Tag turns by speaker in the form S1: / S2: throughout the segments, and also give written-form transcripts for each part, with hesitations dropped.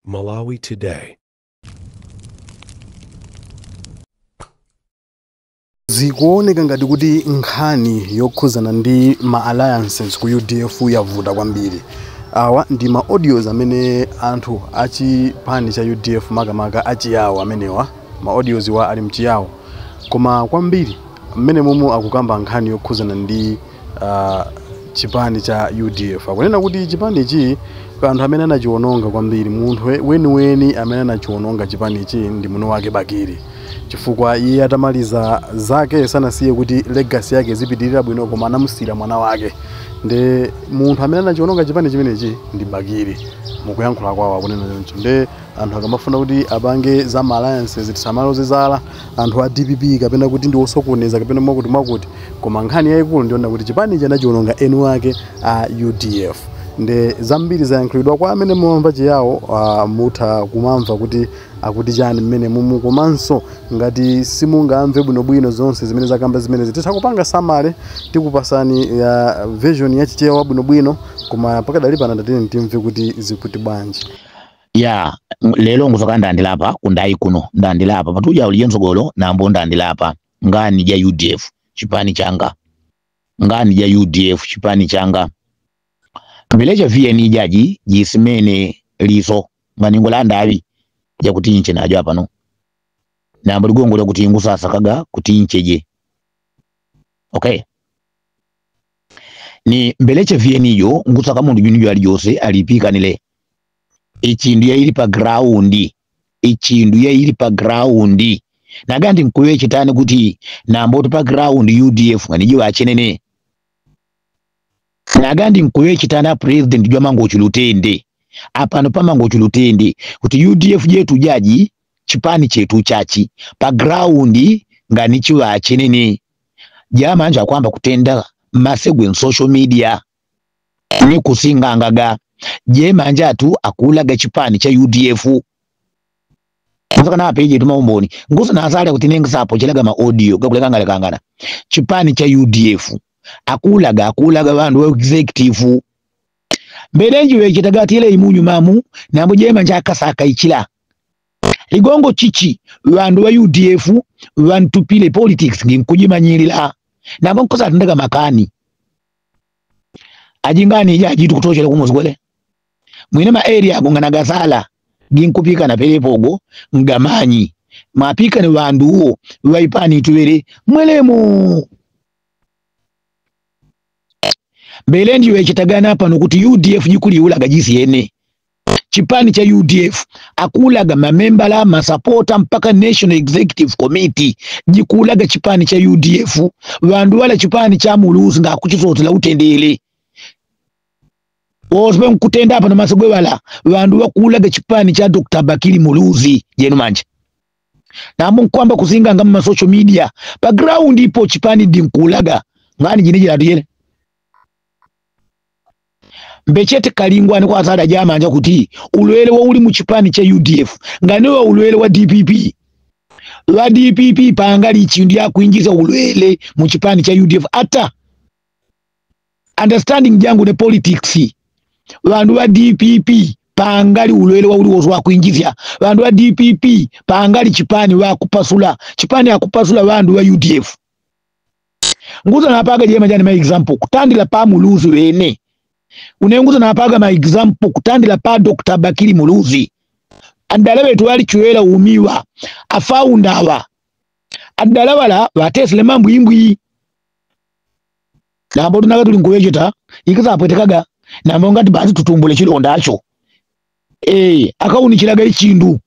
S1: Malawi Today.
S2: Zikuoneka ngati kuti nkhani yokhuzana ndi ma alliances ku UDF yavuta kwambiri. Awa ndi ma audios amene anthu achipani cha UDF makamaka achiyawo amenewa ma audios wa ali mchiyawo. Koma kwambiri mmene mumu akukamba nkhani yokhuzana ndi chipani cha UDF. Akunena kuti chipani ichi anthu amene anachiononga kwambiri, munthu weni amene anachiononga chipani ichi ndi muno wake Bakiri. Chifukwa iye atamaliza zake sanasiye kuti legacy yake zipitirira bwino, koma anamusira mwana wake. Nde munthu amene anachiononga chipani chimenechi ndi Bakiri. Mukuyankhula kwawo akunena choncho. Nde anthu akamafuna kuti apange za alliances tisamalozezala anthu a DPP kapena kuti ndi osokoneza kapena mwakuti, koma nkhani yayikulu ndiona kuti chipani chanachiononga eni wake a UDF. Nde zambiri zayankhulidwa kwa amene mumva chiyawo mutha kumamva kuti akuti chani mmene mumu, komanso ngati simungamve bwinobwino zonse zimene zakamba zimene zititha kupanga samale tikupasani ya version ya chichewa bwinobwino, koma pakadali pana ndatene timve kuti zikuti bwanji.
S3: Ya lelo ngusoka ndandilapa kundai kuno ndandilapa patuja ulienzogolo nambo ndandilapa ngani ja UDF chipani changa, ngani ja UDF chipani changa mbeleja VN jaji jisimene liso nganingola ndabi ja kuti inche najo hapa no nambo ligongo la kuti ingu sasa kaga kuti inche je. Okay, ni mbeleja VN yo ngusa kama ndujuni ali yose alipika nile ichindu ya ili pa ground nagandi nkuwe chitane kuti nambo pa ground UDF nganiji wachenene nagandi nkuwe chitana president jwa mango chulutende apano pa mango chulutende kuti UDF jetu jaji chipani chetu chachi pa ground nganichi wachenene jama anja kwamba kutenda masegwe social media ni kusinga ngaga je manja tu akulaga chipani cha UDF ngusa na page tu maumboni ngusa na asali kuti nengisa hapo chilaga ma audio gakulega ngale kangana chipani cha UDF akulaga bandu wa executive mbelenji we kitagati ile imunyu mamu nambo je manja akasaka ichila ligongo chichi bandu wa UDF wantupile politics nginkujimanyirira nambo nkosa tundaga makani ajingani jaji kutochela kumuzgole mwine ma area gongana gasala ginkupika na pelepogo ngamanyi mapika ni wandu huo waipani tuwele mwelemu mbelendi we chitagana hapa nukuti UDF jikuli ulaga jisi ene chipani cha UDF akulaga mamemba la masapota mpaka National Executive Committee jikulaga chipani cha UDF wandu wala chipani cha muluzi nga kuchisote la utendele osbe nkutenda hapa na masogwe wala wandu wakulaga chipani cha Dr. Bakiri Muluzi jenu manje na mungu kwamba kuzinga ngama social media background ipo chipani dinkulaga ngani jineji la duyele mbechete kalingwani kwa asada jama anja kuti ulwele wa uli mchipani cha UDF ngani wa ulwele wa DPP wa DPP pangali ichindu ya kuingiza ulwele mchipani cha UDF ata understanding jangu ne politics wandu wa DPP pangali ulwele wa uliwozo wa kuingizia wandu wa DPP pangali chipani wa kupasula chipani ya kupasula wandu wa UDF nguza na paga jema jani ma example kutandila pa Muluzi wene unenguza na paga ma example kutandila pa Dr. Bakiri Muluzi andalawe tuwali chuela umiwa afaundawa andalawala watesle mambu imbwi na mbodu naga tulinkuwejeta ikiza apwetekaga na mbongati basi tutumbule chilo ndacho akauni chilaga ichindu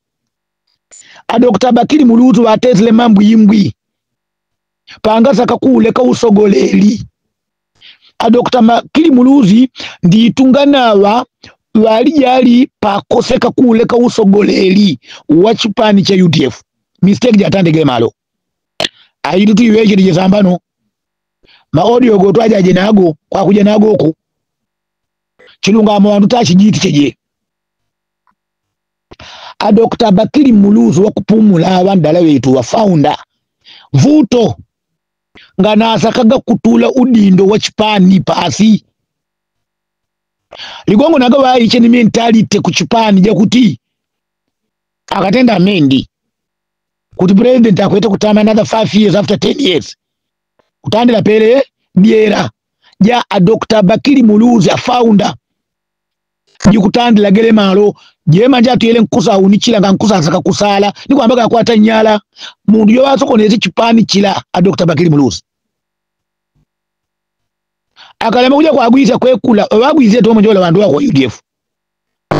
S3: a Dr. Bakiri Muluzi watesle mambu imbwi pangasa kakule ka usogoleri a Dr. Bakiri Muluzi nditunganawa walijali pakoseka kule ka usogoleri wachipani cha UDF mistake jatandege malo aidu tu iweje dijezambano ma audio go twaja jenago kwa kuja nago ko chilunga mwandu tachi jiti cheje a Dr. Bakiri Muluzi wakupumula wandala wetu wa founder vuto nganasa kaga kutula udindo wa chipani pasi ligongo naga wa iche ni mentality ku chipani ja kuti akatenda mendi kuti president akwete kutama another 5 years after 10 years kutandira pere biera ja a Dr. Bakili Muluzi a founder jikutandira gele malo je manja tuyele nkusa unichila nga nkusa saka kusala niko ambaka akwata nyala mundu yo wasokoneze chipani chila a Dr. Bakili Muluzi akalema kuja kwagwiza kwekula wagwize to monjola bantu wa UDF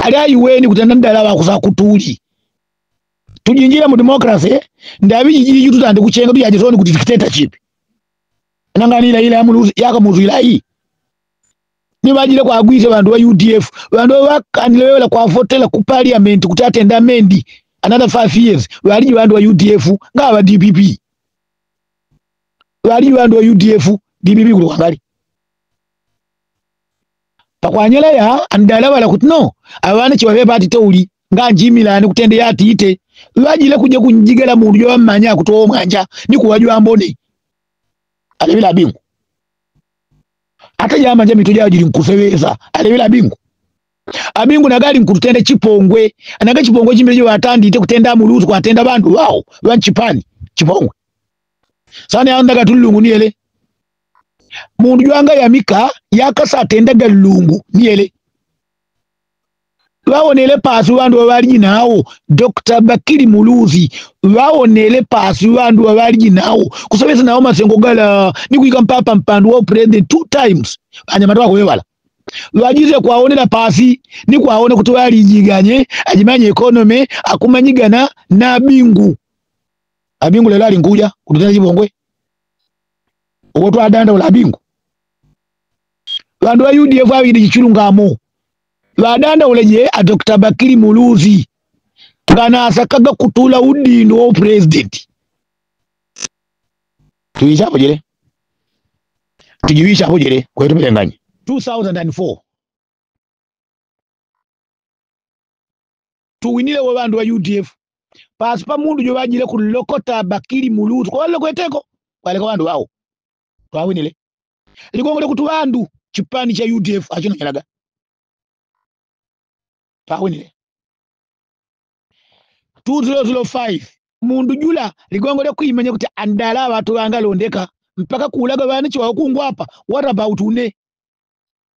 S3: ali ayiweni kutandala bakusa kutuli tujinjira mu democracy ndabijiji tutande kuchenga tuyaje zone kuti dictatorship nanganira ile amuluzi yakamuzu ilayi nibajile kwagwize bantu wa UDF bantu bakanilewela kwa votela ku parliament kuti atenda mendi another 5 years bali bantu wa UDF ngaba DPP bali bantu wa UDF DPP kulo kwangali pakwanyela ya andala wala kuti no abana chiwabe pati teuli nganjimilani kutende yati ite bajile kuje kunjigela mundu yo amanya kutoa mwanja ni kuwajwa ambone alebila bingu ata jama njami tujajiri nkuseweza alebila bingu abingu nagali nkutende chipongwe anaga chipongwe chimbeje watandi ite kutenda muluzi kwa atenda bandu wao wanchipani chipongwe sana yandaga tulungu niele mundu yanga yamika yakasa atenda galungu niele waonele pasi wandu wabali nao Dr. Bakili Muluzi waonele pasi wandu wabali nao kusabeza nao masengo gala ni kuika mpapa mpandu wa president 2 times anyamatu wako wewala wajize kwaonela pasi ni kwaone kutwali jiganye ajimanye economy akumanyigana na abingu lelo ali nkuja kututana chibongwe okoto adanda ula abingu wandu wa UDF wabidi jichulungamo wadanda uleje a Dr. Bakili Muluzi kana asakaga kutula udindo wa president tujiwisha hapo jere kwetu mtenganye 2004 tuwinile wa bandu wa UDF pasipa mundu jo bajile kulokota Bakili Muluzi kwa wale kweteko wale kwa bandu wao twawinile ligongole kutu bandu chipani cha UDF achino nyalaga pawinile 2005 mundu jula ligongole kuimanya kuti andala watu wangalondeka mpaka kulaga bani chiwa kungu hapa what about une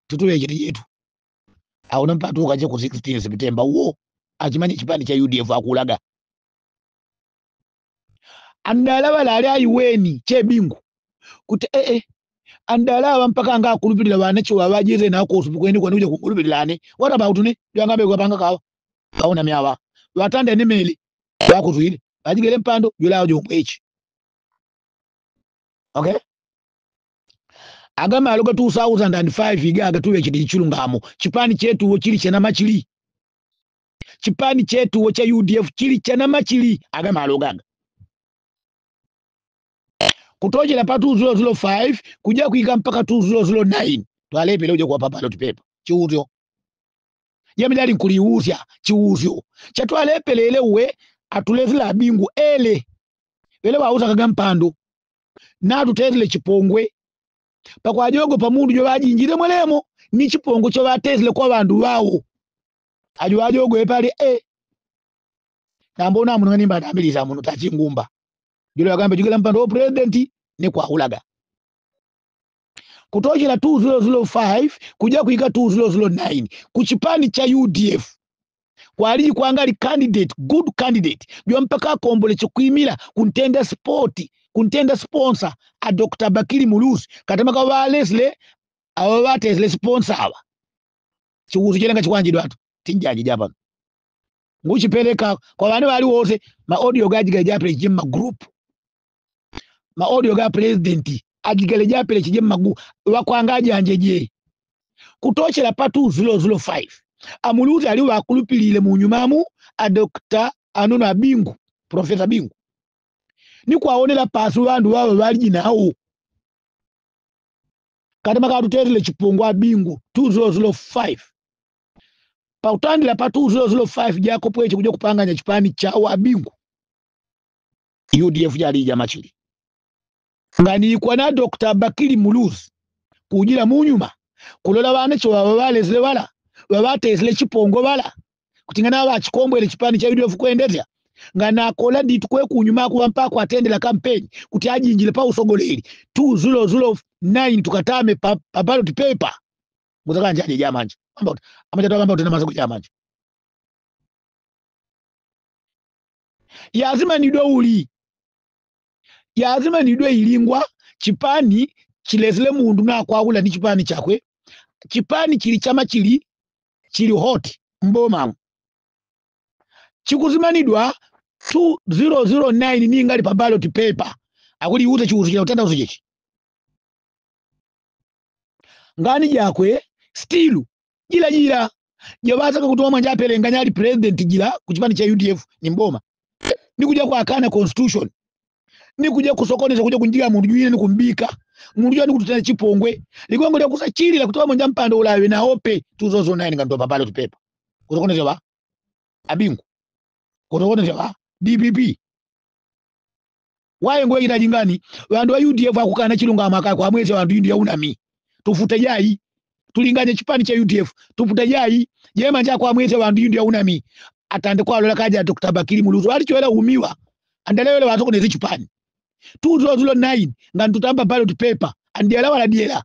S3: tutuwe jiri yetu auna mpatu ukaje ku 16 September uo achimanye chipani cha UDF akulaga andala wala ali ayiweni chebingu kuti andala mpaka anga kulupilira bana chiwa bajize na ko subukweni kwa nuje kulupilirane what about une yangabe kwa panga kawa kaona myawa watande ni meli bakuzwile bajigele mpando yula ajo mwechi okay agama aloga 2005 igaga tuwe chidi chulungamo chipani chetu wo chili chena machili chipani chetu wo cha UDF chili chena machili agama alogaga kutojela pa 2005 kuja kuiga mpaka 2009 twalepele uje kwa papa lot paper chiuzyo yamidali nkuliuzya chiuzyo chatwalepelele uwe atulezila bingu ele wele wauza kagampando na tutezile chipongwe pakwa jogo pamundu jo bajinjire mwelemo ni chipongo cho batezile kwa bandu wao ajo ajogo epali nambona mungu nimba ndabiliza muno tachingumba jilo yagambe jigela mpando president ni kwa ulaga kutojela 2005 kuja kuika 2009 kuchipani cha UDF kwali kwangali candidate good candidate jwa mpaka kombole chokuimila kuntenda sport kuntenda sponsor a Dr. Bakili Muluzi katama ka walesle aba batesle sponsor aba chiuzu jelenga chikwanjidwa atu tinjaji japa nguchipeleka kwa bana bali wose ma audio gaji gajapele jimma group ma audio ga president ajigele japele chijemma wakwangaje anjeje kutochela pa 2005 amuluzi ali wakulupilile mu nyumamu a Dr. Anuna Bingu Professor Bingu ni kwaonela pasu bandu wao bali nawo katama ka tutezile chipongwa Bingu 2005 pa utandila pa 2005 Jacob weche kuja kupanganya chipani cha wa Bingu UDF jali jamachili ngani kwa na Dr. Bakili Muluzi kujila munyuma kulola bane cho babalezile bala babatezile chipongo bala kutingana wachikombwele chipani cha UDF kuendeza ngana kola nditukwe kunyuma kuwa mpaka atendela campaign kuti ajinjile pa usogoleri 2009 tukatame pa ballot paper muzakanja aje jamanje amba amajatoka amba tena mazo jamanje yazima nidwe uli yazima nidwe ilingwa chipani chilezile mundu na kwagula ndi chipani chakwe chipani chili chama chili hot mboma chikuzimanidwa 2009 ningali pa ballot paper akuli uze chiuzo cha utanda uzojechi ngani jakwe still jila jabaza kutoma manja pelenganya ali president jila kuchipani cha UDF ni mboma nikuja kwa akana constitution nikuja kusokoneza kuja kunjiga mundu yine nikumbika mundu yane kututana chipongwe ligongo lya kusachiri la kutoa manja mpando ulawe na ope 2009 ngando pa ballot paper kusokoneza ba abingu kusokoneza ba DPP wae ngoye itajingani wandu wa UDF akukana chilunga amaka kwa mwezi wandu yindi ya unami tufuta jai tulinganye chipani cha UDF tufuta jai jema nja kwa mwezi wandu yindi ya unami atande kwa lola kaja Dr. Bakili Muluzu alichoela umiwa andalewele watoko nezi chipani 2009 ngani tutamba ballot paper andiela wala diela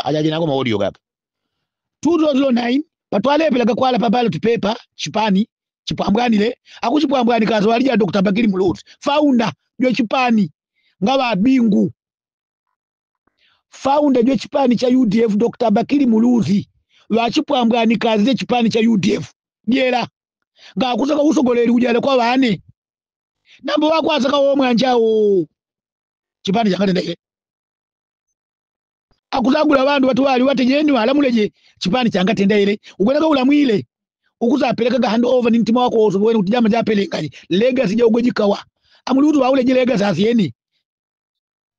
S3: ajaji nako audio gaka 2009 patwale peleka kwala pa ballot paper chipani chipambwanile akuchipambwani kazo walija Dr. Bakili Muluzu founder jo chipani ngaba bingu founder jo chipani cha UDF Dr. Bakili Muluzu wachipambwani kazi chipani cha UDF diela ngakusaka usogoleri ujale kwa bane nambo wakwasaka omwe anjawo chipani changatenda ile akuzagula bandu watu wali watejeni walamuleje chipani changatenda ile ukweleka ulamwile ukuzapeleka ga hand over ni mtima wako osubwene kutijama japelekanye legacy ja ugojikawa amulutu wauleje legacy asieni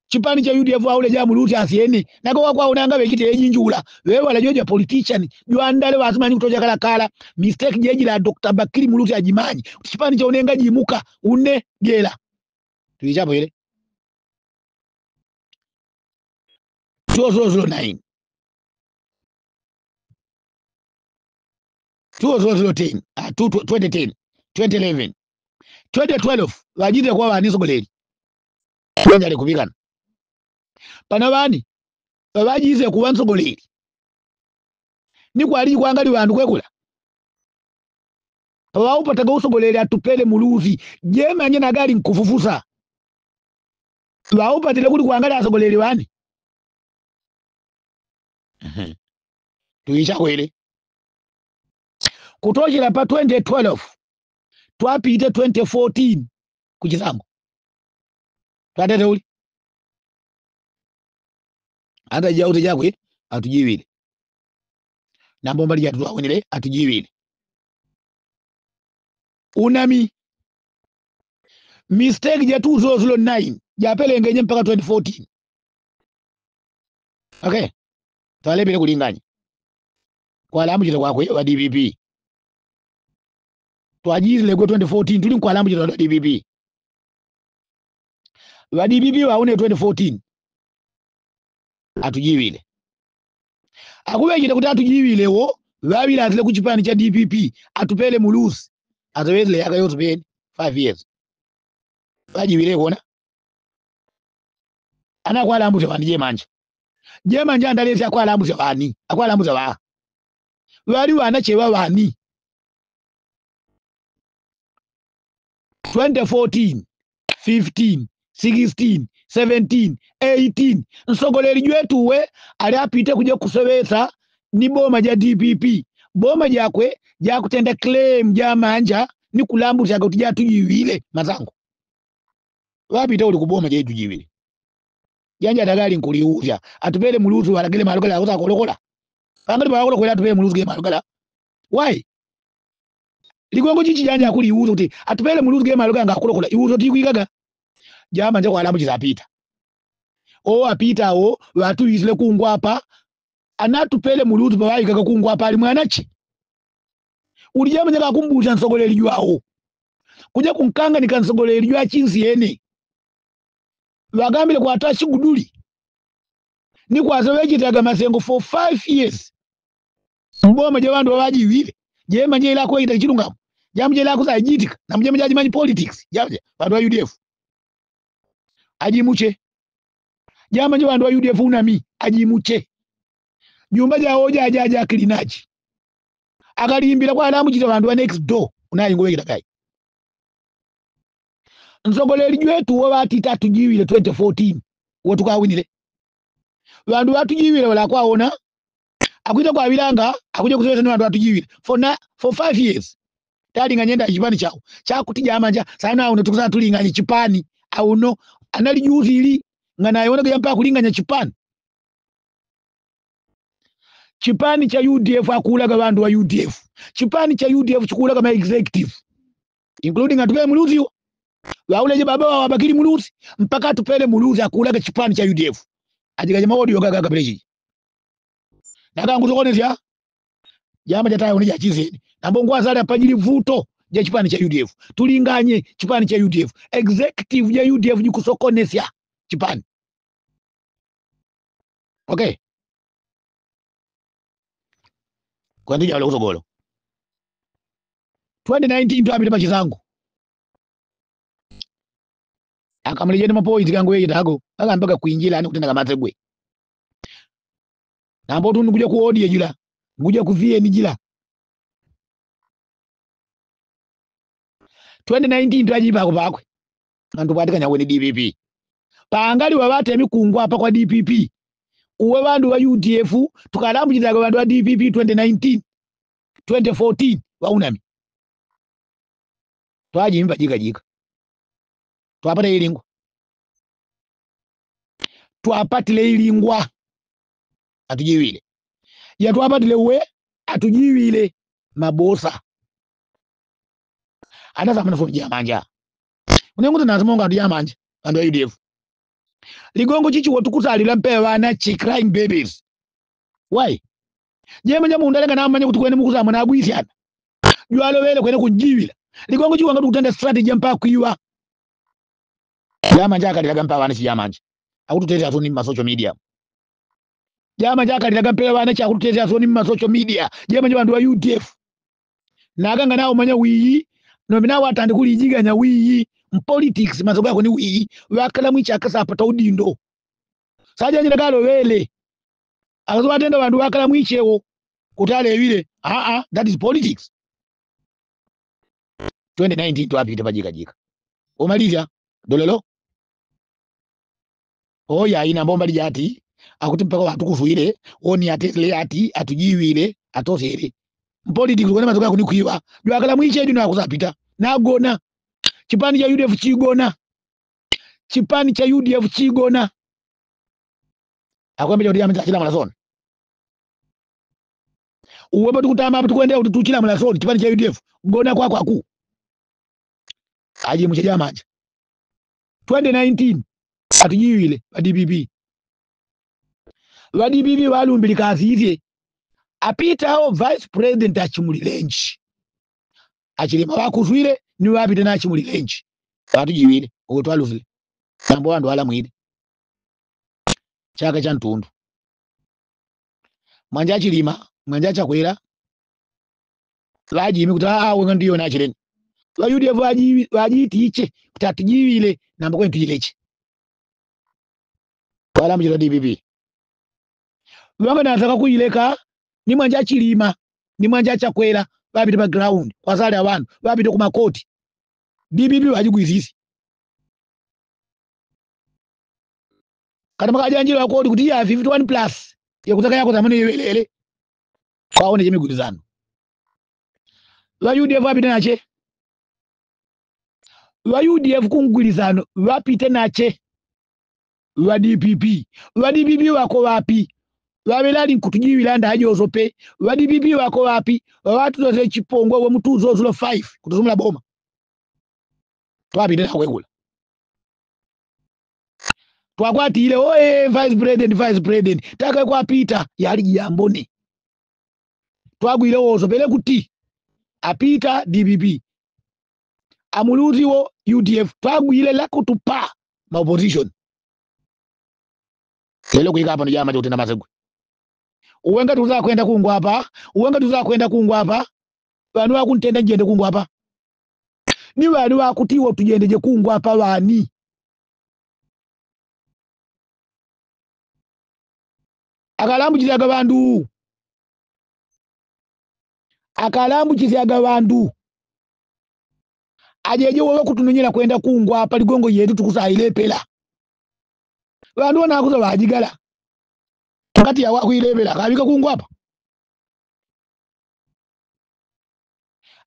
S3: chipani cha UDF wauleje amulutu asieni nako wakwa unanga bekite ejinjula wewe wala joja politician juandale wasimani kutoja kala mistake jeji la Dr. Bakili Mulutu ajimanyi chipani cha unenga jimuka une gela tulichapo ile 2009 2010 2010 2011 2012 wajite kwa waniso goleri wanja likubikana pana bani wajize kuwanso goleri ni kwa aliji kwa angali wandu kwekula waupataga usogoleri atupele Muluzi jema nye na gari nkufufusa waupatile kuli kwa angali asogoleri wani tuisha kwele kutoshila pa 2012 twapite 2014 kuchizango twatete uli anda jaute jakwe atujiwile nambomba lija tuwawenile atujiwile unami mistake ja 2009 japele mpaka 2014 okay twalebele kulinganya kwa alamu jita kwa kwe wa DPP twajizile kwe 2014 tuli kwa alamu jita wa DPP wa DPP waune 2014 atujiwile akuwe jita kuta atujiwile wo wabila atile kuchipani cha DPP atupele Muluzi atawezile yaka yotu peni 5 years wajiwile kona ana kwa alamu jita wani jemanja andalezi akwa alamu jita wani akwa alamu jita waa wali wanachewa wani 2014 15 16 17 18 nsogoleri jwetuwe ali apite kuja kusowesa ni boma ja DPP boma jakwe jakutenda claim jamanja ni kulambu chaka utija tujiwile mazangu wapite uli kuboma je tujiwile janja dagali nkuliuja atupele Muluzi walagile malugala akuza kolokola angali bakola kwela atupele Muluzi ge malugala why ligongo chichi janja akuli uzo kuti atupele Muluzi ge malugala ngakolokola iuzo tikuikaga jama nje kwa alamu chizapita apita watu yizile kungwa hapa anatupele Muluzi bawayi kaka kungwa hapa ali mwanachi ulijama nje kakumbucha nsogoleri jwao kuja kunkanga nikansogolera jwa chinzi yene bagambile kwa atachi guduli ni kwa zawejitaga masengo for 5 years mboma je bandu babajiwile je manje ila ko ita chilungamo jamje ila kusajitika na mje mjaji manyi politics jamje bantu wa UDF ajimuche jamanje bantu wa UDF unami ajimuche nyumba ja hoja ajaja kilinaji akalimbira kwa alamuchita bantu wa next door unayingowe kitakai nsogoleri jwetu wo batita tujiwile 2014 wotukawinile bantu batujiwile wala kwaona akuita kwa bilanga akuja kusema bantu batujiwile for 5 years talinga nyenda chipani chao chakutija amanja sana uno tukuza tulinganya chipani auno anali juzili ngana yona kuyampa kulinganya chipani cha UDF akulaga bantu wa UDF chipani cha UDF chikulaga ma executive including atupe muluzi wauleje baba wa Bakili Muluzi mpaka tupele Muluzi akulaga chipani cha UDF ajigaje mawodi yogaga kabeleji naga nguzokonezya jama jatayo unija chizeni nambongo azali apajili vuto ja chipani cha UDF tulinganye chipani cha UDF executive ya UDF jikusokonesya chipani okay kwa ndija wale usogolo 2019 tuapita pachizangu akamlejeni mapoint kangu yeye tago mpaka kuinjila ani kutenda kamategwe nambo tu nguja kuodi jila nguja kuvie ni jila 2019 twajipa ko bakwe antu bwatikanya weni DPP pangali wabate emikungu apa kwa DPP uwe bantu wa UDF tukalambujiza kwa bantu wa DPP 2019 2014 waunami twajimba jika twapata ilingwa twapatile ilingwa atujiwile ya twapatile uwe atujiwile mabosa ana zamana fo jamanja unenguta nazimonga atu jamanja andu UDF ligongo chichi wotukusalira mpe bana chi crying babies why jema nyamu ndalenga namanya kuti kwene mukuzama na agwisyana jwalo wele kwene kujiwila ligongo chiwanga tukutenda strategy mpa kuiwa jamanja akalilaga mpa bana chi jamanja akututeza atoni ma social media jamanja akalilaga mpe bana chi akututeza atoni ma social media jema nyamu wa UDF naganga nawo manya wiyi nomina watandi kulijiganya wiyi politics mazoga ko ni wiyi wakala mwicha akasa apata udindo saja nyina galo wele akazo batenda bantu wakala mwichewo kutale ebile that is politics 2019 twapita pajika omaliza dololo oya ina bomba lijati akuti mpaka watu kufuire oni atele ati atujiwile atosere politics kone mazoga ko ni kuiwa wakala mwiche dino akusapita nagona chipani cha UDF chigona chipani cha UDF chigona akwambia ndi ameza kila mwanazoni uwepo tukutama hapo tukwendea tuchila mwanazoni chipani cha UDF gona kwako aku aje mcheja manja 2019 atujiwile wa DPP walumbili kazi hizi apita hao vice president achimulilenji achilima wakuzwile ni wapita na achimulilenji atujiwile ukutwaluzile nambo wandu ala mwide chaka cha ntundu mwanja chilima mwanja chakwera wajimi kuta wenga ndiyo na chileni wa UDF wajitiche kutatujiwile nambo kwenye tujileche wala mjira DPP wanga nataka kuileka ni mwanja chilima ni mwanja chakwera wapita pa ground kwa sale abantu wapita ku makoti DPP wajigwizisi kana makajanjira akodi kuti ya 51 plus yakutaka yako zamani yelele kwaone chemigulizano wa UDF wapita nache wa UDF kungulizano wapita nache wa DPP wako wapi wabelali kutujiwila nda ajozope wa DPP wako wapi watu zote chipongwa wa mtuzo zulo 5 kutuzumula boma twapita kwegula twakwati ile oye vice president taka kwa pita yali jamboni twagwile wozo pele kuti apita DPP amuluzi wo UDF twagwile la kutupa ma opposition lelo kuika hapa njama jote na mazegwe uwenga tuza kwenda kungwa hapa Banu wakuntenda jende kungu hapa. Ni banu wakutiwa tujende je kungu hapa bani. Akalambu chiziaga bandu. Akalambu chiziaga bandu. Ajeje wewe kutununyira kwenda kungu hapa ligongo yetu tukusaile pela. Bandu wanakuza bajigala. Kati ya wakuilebela kabika kungu hapa.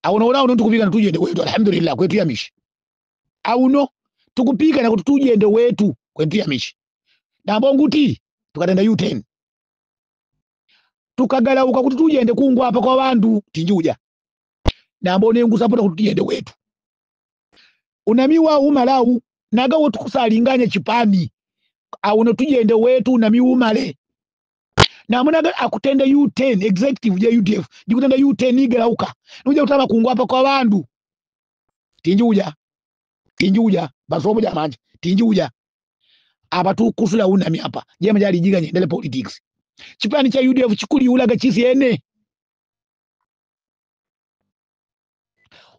S3: Auno tukupika na tujende wetu alhamdulillah kwetu ya mishi. Auno tukupika na tujende wetu kwetu ya mishi. Na mbonguti tukatenda U10. Tukagala ukakuti tujende kungu hapa kwa bandu tinjuja. Na mbone ngusapota kutujende wetu. Unamiwa umalau naga wotu kusalinganya chipani. Auno tujende wetu unamiwa umale. Na munaga akutenda U10 executive ya UDF dikutenda U10 igala uka nuja utama kungu hapa kwa bandu tinjuja basomo jamanje tinjuja apa tu kusula unami hapa jema jali jiga nyendele politics chipani cha UDF chikuli ulaga chisi ene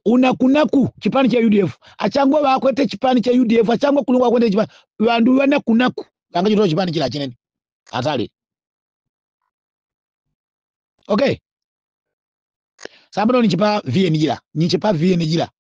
S3: unakunaku chipani cha UDF achangwa bakwete chipani cha UDF achangwa kulungwa kwende chipani bandu wana kunaku anga jito chipani kila chinene atali. Okay. Sambano nichipa VN jila.